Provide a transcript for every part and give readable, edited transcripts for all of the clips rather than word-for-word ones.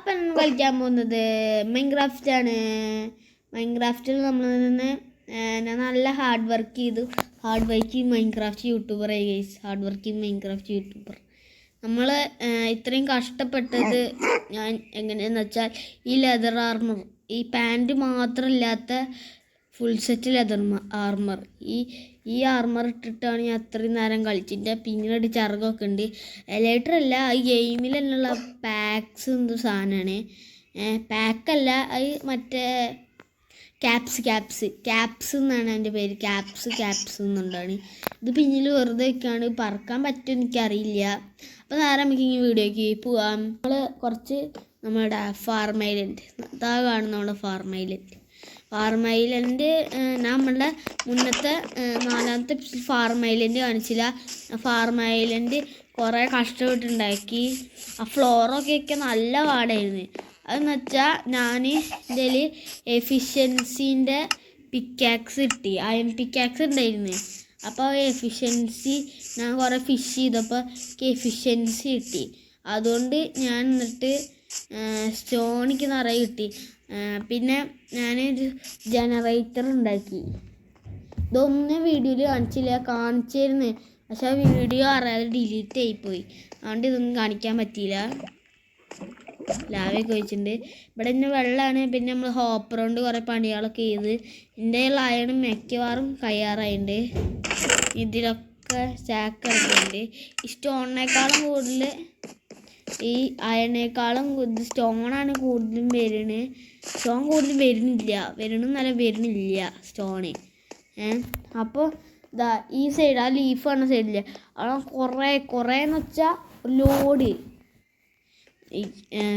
അപ്പം കളിക്കാൻ പോകുന്നത് മൈൻക്രാഫ്റ്റ് ആണ്. മൈൻക്രാഫ്റ്റിൽ നമ്മൾ തന്നെ ഞാൻ നല്ല ഹാർഡ് വർക്കിംഗ് മൈൻക്രാഫ്റ്റ് യൂട്യൂബർ ആയി guys. Hard working Minecraft YouTuber. നമ്മൾ ഇത്രയും കഷ്ടപ്പെട്ടത് ഞാൻ എങ്ങനെയാണെന്ന് വെച്ചാൽ ഈ ലെതർ ആർമർ, ഈ പാൻറ് മാത്രമില്ലാത്ത ഫുൾ സെറ്റ് ലെതർ ആർമർ, ഈ ആർമർ ഇട്ടിട്ടാണ് ഞാൻ അത്രയും നേരം കളിച്ചിട്ട്. പിന്നീട് ചർഗമൊക്കെ ഉണ്ട്. എലൈറ്റർ അല്ല, ഈ ഗെയിമിലുള്ള പാക്സ് എന്തോ സാധനമാണ്. പാക്കല്ല, അത് മറ്റേ ക്യാപ്സ് എന്നാണ് എൻ്റെ പേര്. ക്യാപ്സ് എന്നുണ്ടാണ്. ഇത് പിന്നിൽ വെറുതെ വെക്കാണ്. പറക്കാൻ പറ്റുമോ എനിക്കറിയില്ല. അപ്പോൾ നേരെ നമുക്ക് ഈ വീഡിയോയ്ക്ക് പോവാം. നമ്മൾ കുറച്ച് നമ്മുടെ ഫാർം ഐലൻഡ്, ഇതാ കാണുന്ന നമ്മുടെ ഫാർം ഐലൻഡ് നമ്മളുടെ മുന്നത്തെ 4ാമത്തെ ഫാർം ഐലൻഡ് കാണിച്ചില്ല. ഫാർം ഐലൻഡ് കുറേ കഷ്ടപ്പെട്ടുണ്ടാക്കി. ആ ഫ്ലോറൊക്കെ നല്ല പാടായിരുന്നു. അതെന്ന് വെച്ചാൽ ഞാൻ ഇതിൽ എഫിഷ്യൻസിൻ്റെ പിക്കാക്സ് കിട്ടി. അയൺ പിക്കാക്സ് ഉണ്ടായിരുന്നു. അപ്പോൾ എഫിഷ്യൻസി ഞാൻ കുറേ ഫിഷ് ചെയ്തപ്പോൾ എനിക്ക് എഫിഷ്യൻസി കിട്ടി. അതുകൊണ്ട് ഞാൻ എന്നിട്ട് സ്റ്റോണിക്ക് നിറയെ കിട്ടി. പിന്നെ ഞാനൊരു ജനറേറ്റർ ഉണ്ടാക്കി. ഇതൊന്നും വീഡിയോയിൽ കാണിച്ചിരുന്നു. പക്ഷെ ആ വീഡിയോ അറിയാതെ ഡിലീറ്റ് ആയിപ്പോയി. അതുകൊണ്ട് ഇതൊന്നും കാണിക്കാൻ പറ്റിയില്ല. ലാവയൊക്കെ വെച്ചിട്ടുണ്ട്. ഇവിടെ ഇന്ന് വെള്ളമാണ്. പിന്നെ നമ്മൾ ഹോപ്പർ കൊണ്ട് കുറേ പണികളൊക്കെ ചെയ്ത് എൻ്റെ അയണും മിക്കവാറും കയ്യാറായിട്ടുണ്ട്. ഇതിലൊക്കെ സ്റ്റാക്ക് എടുക്കുന്നുണ്ട്. ഈ സ്റ്റോണിനേക്കാളും കൂടുതൽ ഈ അയണേക്കാളും സ്റ്റോണാണ് കൂടുതലും വരുന്നത്. സ്റ്റോൺ കൂടുതൽ വരുന്നില്ല സ്റ്റോണ്. അപ്പോൾ ഇതാ ഈ സൈഡ്, ആ ലീഫ് കാണുന്ന സൈഡില്ലേ, അവിടെ കുറേന്ന് വെച്ചാൽ ലോഡ്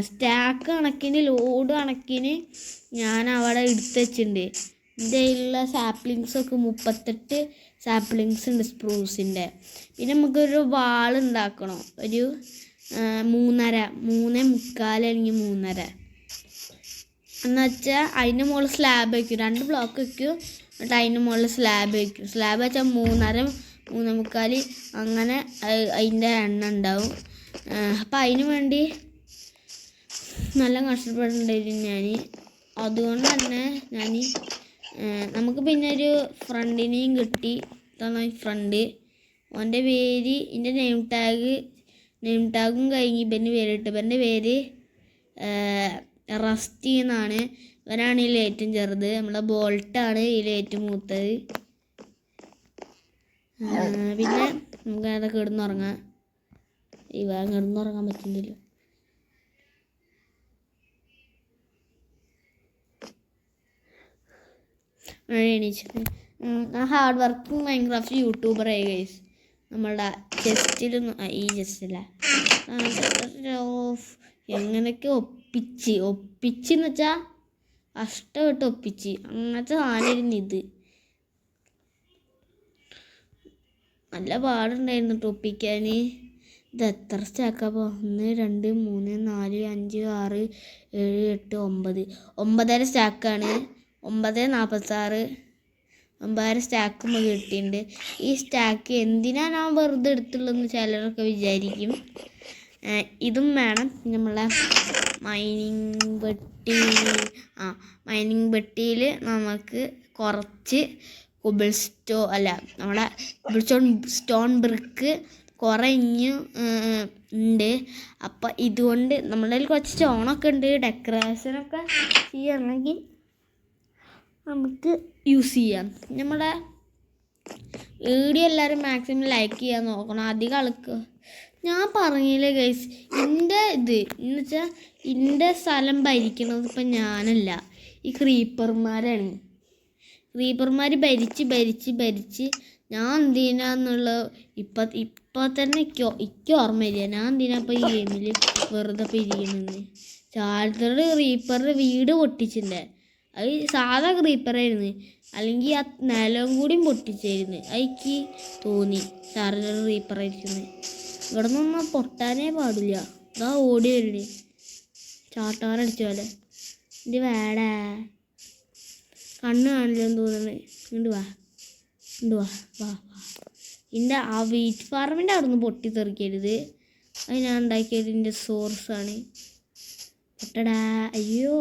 സ്റ്റാക്ക് കണക്കിന്, ലോഡ് കണക്കിന് ഞാൻ അവിടെ എടുത്ത് വെച്ചിട്ടുണ്ട്. എൻ്റെ കയ്യിലുള്ള സാപ്ലിങ്സൊക്കെ 38 സാപ്ലിങ്സ് ഉണ്ട് സ്പ്രൂസിൻ്റെ. പിന്നെ നമുക്കൊരു വാൾ ഉണ്ടാക്കണം. ഒരു 3.25 അല്ലെങ്കിൽ 3.5 എന്ന് വെച്ചാൽ അതിൻ്റെ മുകളിൽ സ്ലാബ് വയ്ക്കും. 2 ബ്ലോക്ക് വയ്ക്കും. എന്നിട്ട് അതിൻ്റെ മുകളിൽ സ്ലാബ് വയ്ക്കും. സ്ലാബ് വെച്ചാൽ 3.5 3.25 അങ്ങനെ അതിൻ്റെ എണ്ണം ഉണ്ടാവും. അപ്പം അതിന് വേണ്ടി നല്ല കഷ്ടപ്പെട്ടിട്ടുണ്ടായിരുന്നു ഞാൻ. അതുകൊണ്ട് തന്നെ നമുക്ക് പിന്നെ ഒരു ഫ്രണ്ടിനെയും കിട്ടി. ഇതാണ് ഫ്രണ്ട്. അവൻ്റെ പേര്, എൻ്റെ നെയിം ടാഗും കഴിഞ്ഞ് ഇവൻ്റെ പേരിട്ട്. ഇവൻ്റെ പേര് റസ്റ്റി എന്നാണ്. ഇവനാണ് ഇതിൽ ഏറ്റവും ചെറുത്. നമ്മളെ ബോൾട്ടാണ് ഇതിൽ ഏറ്റവും മൂത്തത്. പിന്നെ നമുക്ക് അതൊക്കെ കിടന്നുറങ്ങാം. കിടന്നുറങ്ങാൻ പറ്റുന്നില്ല. എണീച്ചത് ഹാർഡ് വർക്കിംഗ് മൈൻക്രാഫ്റ്റ് യൂട്യൂബർ ആയി ഗൈസ്. നമ്മളുടെ ചെസ്റ്റിലൊന്നും ഈ ചെസ്റ്റല്ല, എങ്ങനെയൊക്കെ ഒപ്പിച്ചെന്ന് വെച്ചാൽ കഷ്ടപ്പെട്ട് ഒപ്പിച്ച് അങ്ങനത്തെ സാധനമായിരുന്നു ഇത്. നല്ല പാടുണ്ടായിരുന്നു ഒപ്പിക്കാൻ. ഇത് എത്ര സ്റ്റാക്കാപ്പോൾ? 1 2 3 4 5 6 7 8 9 സ്റ്റാക്കാണ്. 9.46 9 സ്റ്റാക്ക് നമുക്ക് കിട്ടിയിട്ടുണ്ട്. ഈ സ്റ്റാക്ക് എന്തിനാണ് ഞാൻ വെറുതെ എടുത്തുള്ളതെന്ന് ചിലരൊക്കെ വിചാരിക്കും. ഇതും വേണം. നമ്മളെ മൈനിങ് പെട്ടിയിൽ നമുക്ക് കുറച്ച് സ്റ്റോൺ ബ്രിക്ക് കുറഞ്ഞു ഉണ്ട്. അപ്പം ഇതുകൊണ്ട് നമ്മളുടെ കയ്യിൽ കുറച്ച് സ്റ്റോണൊക്കെ ഉണ്ട്. ഡെക്കറേഷനൊക്കെ ചെയ്യണമെങ്കിൽ നമുക്ക് യൂസ് ചെയ്യാം. നമ്മുടെ വീഡിയോ എല്ലാവരും മാക്സിമം ലൈക്ക് ചെയ്യാൻ നോക്കണം. അധികം ആൾക്ക് ഞാൻ പറഞ്ഞില്ലേ ഗൈസ്, എന്ന് വെച്ചാൽ എൻ്റെ സ്ഥലം ഭരിക്കണത് ഇപ്പം ഞാനല്ല, ഈ ക്രീപ്പർമാരാണ്. ക്രീപ്പർമാർ ഭരിച്ച് ഞാൻ എന്തിനാന്നുള്ള ഇപ്പം തന്നെ എനിക്ക് ഓർമ്മയില്ല. ഞാൻ എന്തിനാ ഇപ്പം ഈ ഗെയിമിൽ വെറുതെ ഇരിക്കണമെന്ന്. ചാർജർ ക്രീപ്പറുടെ വീട് പൊട്ടിച്ചില്ലേ, അത് സാധാ ക്രീപ്പറായിരുന്നു. അല്ലെങ്കിൽ ആ നിലം കൂടിയും പൊട്ടിച്ചായിരുന്നു. എനിക്ക് തോന്നി ചാർജർ ക്രീപ്പറായിരിക്കുന്നത്. ഇവിടെ നിന്നൊന്നും പൊട്ടാനേ പാടില്ല. അതാ ഓടി വരണേ ചാട്ടാറടിച്ച പോലെ. എൻ്റെ വേടാ കണ്ണ് കാണില്ലെന്ന് തോന്നുന്നത്. ഇങ്ങോട്ട് വാ. എൻ്റെ ആ വീറ്റ് ഫാർമിൻ്റെ അവിടെ നിന്ന് പൊട്ടിത്തെറിക്കരുത്. അത് ഞാൻ ഉണ്ടാക്കിയത് എൻ്റെ സോഴ്സാണ്. പൊട്ടടാ. അയ്യോ,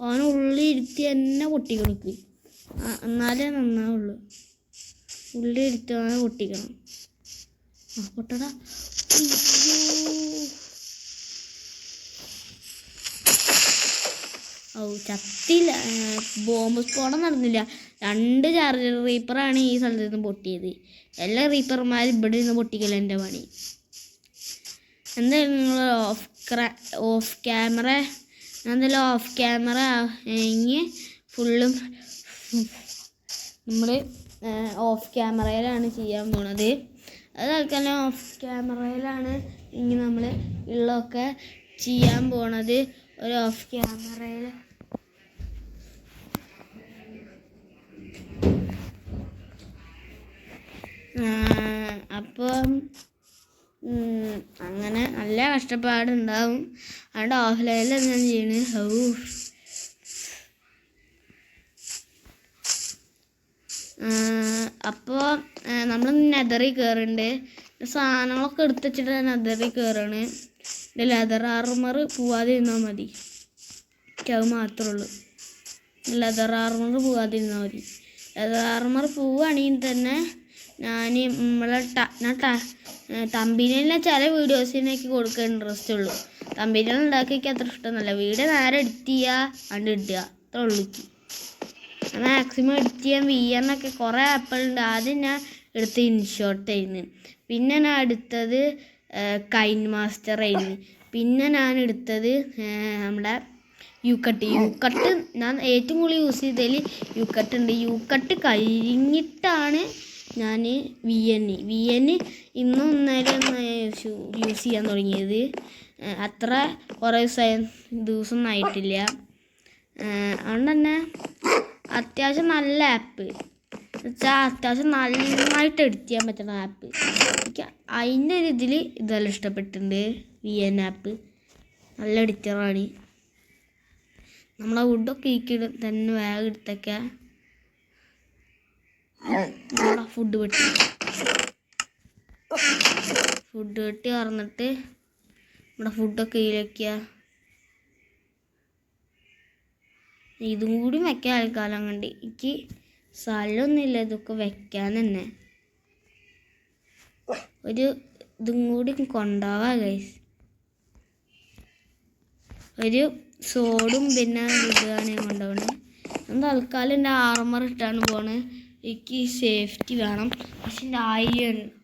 ഓനുള്ളിരുത്തി എന്നെ പൊട്ടിക്കണിക്ക്. എന്നാലേ നന്നാവുള്ളൂ. ഉള്ളിരുത്തി ഓനെ പൊട്ടിക്കണം. പൊട്ടടാ. ചത്തില്ല. ബോംബ് സ്ഫോടനം നടന്നില്ല. 2 ചാർജർ റീപ്പറാണ് ഈ സ്ഥലത്ത് നിന്ന് പൊട്ടിയത്. എല്ലാ റീപ്പർമാരും ഇവിടെ നിന്ന് പൊട്ടിക്കല എൻ്റെ പണി. എന്തായാലും നിങ്ങൾ ഓഫ് ക്യാമറ കഴിഞ്ഞ് ഫുള്ളും നമ്മൾ ഓഫ് ക്യാമറയിലാണ് ചെയ്യാൻ പോണത്. അതൊക്കെ ഓഫ് ക്യാമറയിലാണ് ഇനി നമ്മൾ ഉള്ളതൊക്കെ ചെയ്യാൻ പോണത്. ഒരു ഓഫ് ക്യാമറയിൽ അപ്പം അങ്ങനെ നല്ല കഷ്ടപ്പാടുണ്ടാവും. അതുകൊണ്ട് ഓഫ്ലൈനിൽ ഞാൻ ചെയ്യണത്. അപ്പോൾ നമ്മൾ നെതറിൽ കയറുന്നുണ്ട്. സാധനങ്ങളൊക്കെ എടുത്ത് വെച്ചിട്ട് നെതറിൽ കയറാണ്. എൻ്റെ ലെതർ ആർമർ പോവാതിരുന്നാൽ മതി. അത് മാത്രമേ ഉള്ളൂ. ലെതർ ആർമർ പോവാതിരുന്നാൽ മതി. ലെതർ ആർമർ പോവുകയാണെങ്കിൽ തന്നെ ഞാൻ തമ്പിനെ ചില വീഡിയോസിനൊക്കെ കൊടുക്കാൻ ഇൻട്രസ്റ്റ് ഉള്ളൂ. തമ്പിനെ ഉണ്ടാക്കിയൊക്കെ അത്ര ഇഷ്ടമൊന്നുമല്ല. വീഡിയോ നേരെ എഡിറ്റ് ചെയ്യുക, ഇടുക, അത്ര ഉള്ളൂ. മാക്സിമം എഡിറ്റ് ചെയ്യാൻ VN കുറേ ആപ്പുകളുണ്ട്. ആദ്യം ഞാൻ എടുത്ത് ഇൻഷോട്ട് ആയിരുന്നു. പിന്നെ ഞാൻ എടുത്തത് കൈൻ മാസ്റ്റർ ആയിരുന്നു. പിന്നെ ഞാൻ എടുത്തത് നമ്മുടെ യൂക്കട്ട് ഞാൻ ഏറ്റവും കൂടുതൽ യൂസ് ചെയ്തതിൽ യൂക്കട്ട് ഉണ്ട്. യൂക്കട്ട് കഴിഞ്ഞിട്ടാണ് ഞാൻ VN ഇന്നും ഇന്നലെ യൂസ് ചെയ്യാൻ തുടങ്ങിയത്. അത്ര കുറേ ദിവസം ആയിട്ടില്ല. അതുകൊണ്ട് തന്നെ അത്യാവശ്യം നല്ല ആപ്പ് വെച്ചാൽ അത്യാവശ്യം നന്നായിട്ട് എഡിറ്റ് ചെയ്യാൻ പറ്റുന്ന ആപ്പ്. എനിക്ക് അതിൻ്റെ ഒരു ഇതിൽ ഇതെല്ലാം ഇഷ്ടപ്പെട്ടിട്ടുണ്ട്. VN ആപ്പ് നല്ല എഡിറ്ററാണ്. നമ്മളെ വുഡൊക്കെ തന്നെ വേഗം എടുത്തൊക്കെ ഫുഡ് വെട്ടി പറഞ്ഞിട്ട് നമ്മുടെ ഫുഡൊക്കെ ഇതിലേക്കുക. ഇതും കൂടി വെക്കാൻ ആൾക്കാലം കണ്ട് എനിക്ക് സ്ഥലമൊന്നുമില്ല ഇതൊക്കെ വെക്കാൻ തന്നെ. ഒരു ഇതും കൂടി കൊണ്ടുപോവാ ഗൈസ്. ഒരു സോഡും പിന്നെ ഇടുകയാണ് ഞാൻ കൊണ്ടുപോകണേ. തൽക്കാലം എൻ്റെ ആർമർ ഇട്ടാണ് പോണേ. എനിക്ക് സേഫ്റ്റി വേണം. പക്ഷെ എൻ്റെ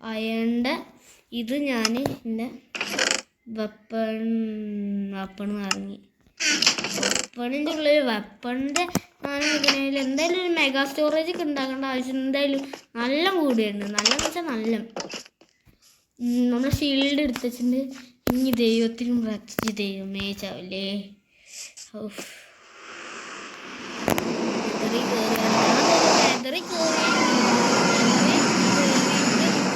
അയണിൻ്റെ ഇത് ഞാൻ എൻ്റെ വെപ്പൺ ഇറങ്ങി. വെപ്പണിൻ്റെ ഉള്ളിൽ വെപ്പണിൻ്റെ സാധനം എന്തായാലും ഒരു മെഗാ സ്റ്റോറേജ് ഒക്കെ ഉണ്ടാക്കേണ്ട ആവശ്യം എന്തായാലും നല്ല കൂടിയുണ്ട്. നല്ലതെന്ന് വെച്ചാൽ നല്ല നമ്മൾ ഷീൽഡ് എടുത്ത് വെച്ചിട്ടുണ്ട്. ഇനി ദൈവത്തിനും രക്ഷിച്ച് ദൈവമേ ചാവില്ലേ.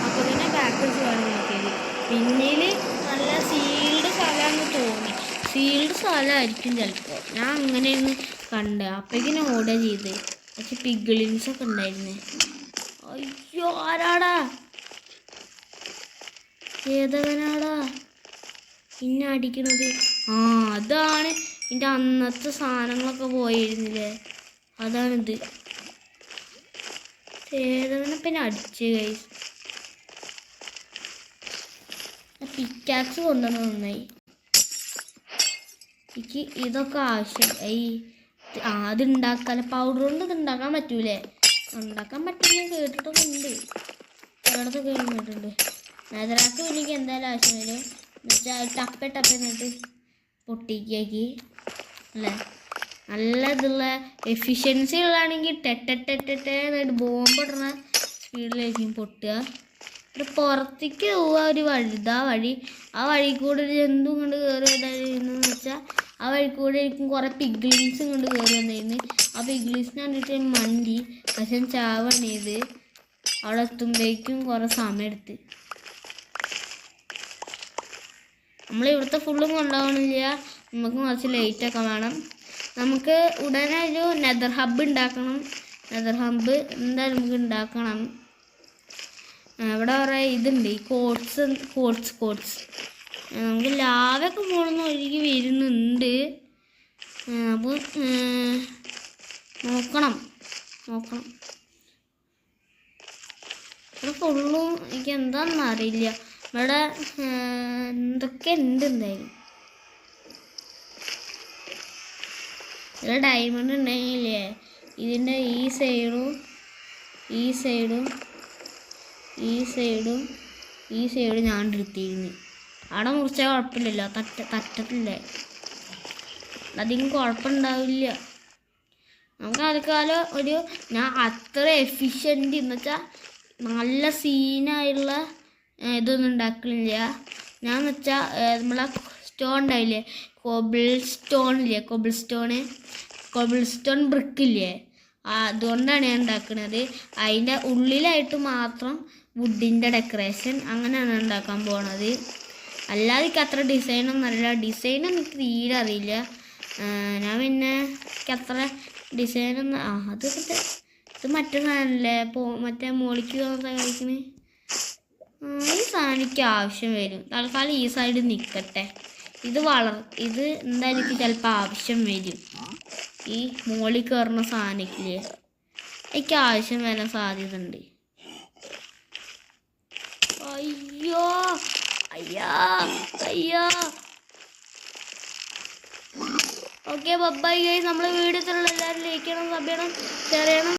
അപ്പോൾ തന്നെ ബാക്കേഴ്സ് വേണം നോക്കിയത്. പിന്നിൽ നല്ല സീൽഡ് സ്ഥലമാണെന്ന് തോന്നി. സീൽഡ് സ്ഥലമായിരിക്കും ചിലപ്പോൾ. ഞാൻ അങ്ങനെയൊന്ന് കണ്ട് അപ്പോഴേക്കും ഓർഡർ ചെയ്ത്. പക്ഷെ പിഗ്ലിൻസൊക്കെ ഉണ്ടായിരുന്നേ. അയ്യോ, ആരാടാ? ഏതവനാടാ പിന്നെ അടിക്കണത്? അതാണ് എൻ്റെ അന്നത്തെ സാധനങ്ങളൊക്കെ പോയിരുന്നില്ലേ, അതാണിത്. ഏതവനെ പിന്നെ അടിച്ച് കൈസ്. പിക്കാക്സ് കൊണ്ടുവന്ന് നന്നായി. എനിക്ക് ഇതൊക്കെ ആവശ്യം. അത് ഉണ്ടാക്കാൻ പൗഡർ കൊണ്ട് ഇത് ഉണ്ടാക്കാൻ പറ്റൂലേ? ഉണ്ടാക്കാൻ പറ്റില്ല കേട്ടിട്ടൊക്കെ ഉണ്ട്. കേടത്തൊക്കെ കേട്ടിട്ടുണ്ട്. നെതറാക്ക് എനിക്ക് എന്തായാലും ആവശ്യം വരും. എന്നുവെച്ചാൽ ടപ്പന്നിട്ട് പൊട്ടിക്കാക്കി അല്ലേ. നല്ല ഇതുള്ള എഫിഷ്യൻസി ഉള്ളതാണെങ്കിൽ ടെന്നിട്ട് ബോംബ് ഇടുന്ന സ്പീഡിലായിരിക്കും പൊട്ടുക. ഒരു പുറത്തേക്ക് പോവുക ഒരു വഴി. ആ വഴി കൂടെ ഒരു ജന്തു കൊണ്ട് കയറി വന്നിരുന്നു വെച്ചാൽ ആ വഴി കൂടെ ആയിരിക്കും കുറേ പിഗ്ലിൻസും കൊണ്ട് കയറി വന്നിരുന്നു. ആ പിഗ്ലിൻസിനെ കണ്ടിട്ട് മണ്ടി. പക്ഷെ ചാവണേത് അവിടെ എത്തുമ്പോഴേക്കും കുറേ സമയം എടുത്ത്. നമ്മളിവിടുത്തെ ഫുള്ളും കൊണ്ടുപോകണില്ല. നമുക്ക് കുറച്ച് ലൈറ്റൊക്കെ വേണം. നമുക്ക് ഉടനെ ഒരു നെതർ ഹബ്ബ് ഉണ്ടാക്കണം. നെതർ ഹബ്ബ് എന്തായാലും നമുക്ക് ഉണ്ടാക്കണം. ഇവിടെ കുറേ ഇതുണ്ട്, ഈ കോട്സ് നമുക്ക് ലാവൊക്കെ പോകണമെന്ന് ഒഴുകി വരുന്നുണ്ട്. അപ്പോൾ നോക്കണം. ഇവിടെ ഫുള്ളും എനിക്ക് എന്താണെന്ന് അറിയില്ല. ഇവിടെ എന്തൊക്കെ ഉണ്ട് എന്തായാലും. ഇവിടെ ഡയമണ്ട് ഉണ്ടെങ്കിലേ ഇതിൻ്റെ ഈ സൈഡും ഞാൻ എടുത്തിരുന്നു. അവിടെ മുറിച്ചാൽ കുഴപ്പമില്ലല്ലോ, തട്ടത്തില്ലേ, അധികം കുഴപ്പമുണ്ടാവില്ല. നമുക്ക് ആദ്യകാലം ഞാൻ അത്ര എഫിഷ്യൻ്റ് എന്ന് വെച്ചാൽ നല്ല സീനായുള്ള ഇതൊന്നും ഉണ്ടാക്കലില്ല. ഞാൻ എന്ന് വെച്ചാൽ നമ്മളെ സ്റ്റോൺ ഉണ്ടാവില്ലേ, കോബിൾ സ്റ്റോൺ ബ്രിക്കില്ലേ, അതുകൊണ്ടാണ് ഞാൻ ഉണ്ടാക്കുന്നത്. അതിൻ്റെ ഉള്ളിലായിട്ട് മാത്രം വുഡിൻ്റെ ഡെക്കറേഷൻ അങ്ങനെയാണ് ഉണ്ടാക്കാൻ പോണത്. അല്ലാതെ എനിക്ക് അത്ര ഡിസൈനൊന്നും അറിയില്ല. ഡിസൈൻ എനിക്ക് തീരെ അറിയില്ല. ഞാൻ പിന്നെ എനിക്ക് അത്ര ഡിസൈനൊന്നും ഇത് മറ്റേ സാധനമല്ലേ, മറ്റേ മോളിക്ക് കഴിക്കണേ. ഈ സാധനം എനിക്ക് ആവശ്യം വരും. തൽക്കാലം ഈ സൈഡ് നിൽക്കട്ടെ. ഇത് എന്തായാലും എനിക്ക് ചിലപ്പോൾ ആവശ്യം വരും. ഈ മോളിൽ കയറുന്ന സാധനത്തില്ലേ എനിക്ക് ആവശ്യം വരാൻ സാധ്യത ഉണ്ട്. അയ്യോ ഓക്കെ ബൈ ഗൈസ്. നമ്മളെ വീഡിയോ എല്ലാവരും ലൈക്ക് ചെയ്യണം, സബ് ചെയ്യണം, ഷെയർ ചെയ്യണം.